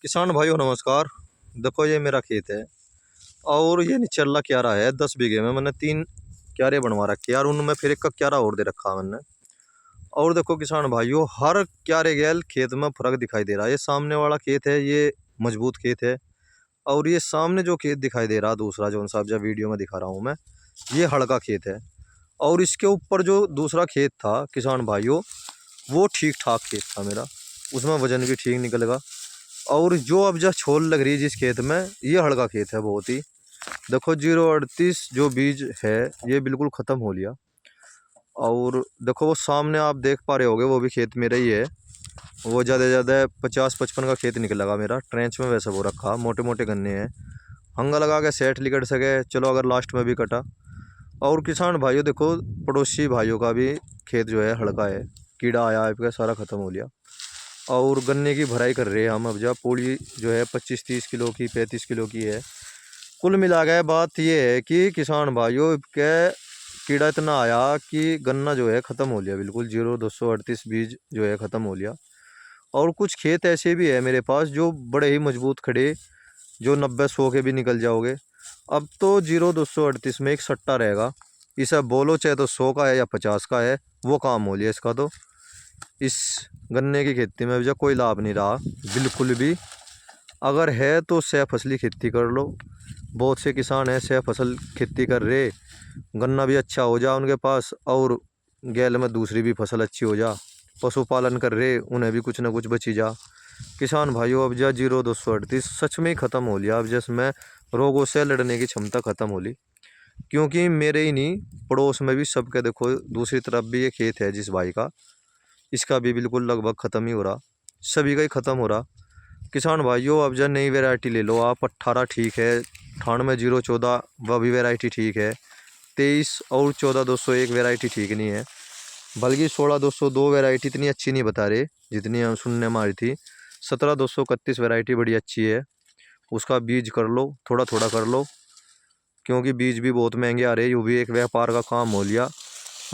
किसान भाइयों नमस्कार। देखो ये मेरा खेत है और ये निचला क्यारा है। 10 बीघे में मैंने 3 क्यारे बनवा रखे यार, उनमें फिर एक का क्यारा और दे रखा मैंने। और देखो किसान भाइयों, हर क्यारे गैल खेत में फर्क दिखाई दे रहा है। ये सामने वाला खेत है, ये मजबूत खेत है। और ये सामने जो खेत दिखाई दे रहा दूसरा, जो सा जो वीडियो में दिखा रहा हूँ मैं, ये हल्का खेत है। और इसके ऊपर जो दूसरा खेत था किसान भाइयों, वो ठीक ठाक खेत था मेरा, उसमें वजन भी ठीक निकलेगा। और जो अब जो छोल लग रही है जिस खेत में, ये हल्का खेत है बहुत ही। देखो 038 जो बीज है ये बिल्कुल ख़त्म हो लिया। और देखो वो सामने आप देख पा रहे होगे, वो भी खेत मेरा ही है। वो ज़्यादा से ज़्यादा 50-55 का खेत निकलेगा मेरा। ट्रेंच में वैसे वो रखा, मोटे मोटे गन्ने हैं, हंगा लगा के सेट निकट सके, चलो अगर लास्ट में भी कटा। और किसान भाइयों देखो, पड़ोसी भाइयों का भी खेत जो है हल्का है, कीड़ा आया है सारा ख़त्म हो लिया। और गन्ने की भराई कर रहे हैं हम। अब जब पूड़ी जो है 25-30 किलो की, 35 किलो की है। कुल मिला के बात ये है कि किसान भाइयों के कीड़ा इतना आया कि गन्ना जो है ख़त्म हो लिया बिल्कुल। 0-238 बीज जो है ख़त्म हो लिया। और कुछ खेत ऐसे भी है मेरे पास जो बड़े ही मजबूत खड़े, जो 90-100 के भी निकल जाओगे। अब तो 0-238 में एक सट्टा रहेगा, इसे बोलो चाहे तो 100 का है या 50 का है, वो काम हो लिया इसका। तो इस गन्ने की खेती में भी कोई लाभ नहीं रहा बिल्कुल भी। अगर है तो सह फसली खेती कर लो। बहुत से किसान हैं सह फसल खेती कर रहे, गन्ना भी अच्छा हो जा उनके पास और गैल में दूसरी भी फसल अच्छी हो जा। पशुपालन कर रहे, उन्हें भी कुछ ना कुछ बची जा। किसान भाइयों अब जा 0-238 सच में ही ख़त्म हो लिया। अब जिसमें रोगों से लड़ने की क्षमता ख़त्म हो ली, क्योंकि मेरे ही नहीं पड़ोस में भी सबके देखो, दूसरी तरफ भी ये खेत है जिस भाई का, इसका भी बिल्कुल लगभग ख़त्म ही हो रहा, सभी का ही ख़त्म हो रहा। किसान भाइयों अब जब नई वैरायटी ले लो आप। 18 ठीक है, 98 014 वह भी वैरायटी ठीक है। 23 और 14-201 वैरायटी ठीक नहीं है, बल्कि 16-202 वैरायटी इतनी अच्छी नहीं बता रहे जितनी हम सुनने में आ रही थी। 17-231 वैरायटी बड़ी अच्छी है, उसका बीज कर लो, थोड़ा थोड़ा कर लो, क्योंकि बीज भी बहुत महंगे आ रहे हैं। यूँ भी एक व्यापार का काम हो लिया।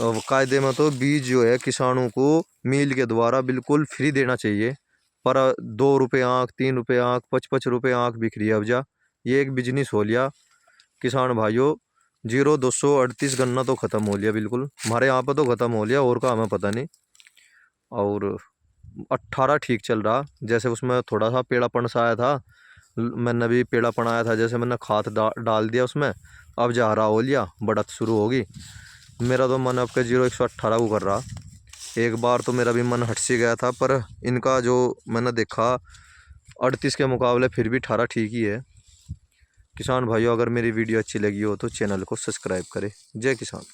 कायदे में तो बीज जो है किसानों को मिल के द्वारा बिल्कुल फ्री देना चाहिए, पर 2 रुपये आँख, 3 रुपये आँख, 5-5 रुपये आँख बिक रही है। अब जा ये एक बिजनेस हो लिया किसान भाइयों। 0-238 गन्ना तो ख़त्म हो लिया बिल्कुल, हमारे यहाँ पर तो ख़त्म हो लिया, और का हमें पता नहीं। और 18 ठीक चल रहा, जैसे उसमें थोड़ा सा पेड़ापन सा आया था, मैंने भी पेड़ापन आया था, जैसे मैंने खाद डाल दिया उसमें, अब जा रहा हो लिया, बढ़त शुरू होगी। मेरा तो मन अब के 0-118 को कर रहा। एक बार तो मेरा भी मन हट सी गया था, पर इनका जो मैंने देखा 38 के मुकाबले फिर भी 18 ठीक ही है। किसान भाइयों अगर मेरी वीडियो अच्छी लगी हो तो चैनल को सब्सक्राइब करें। जय किसान।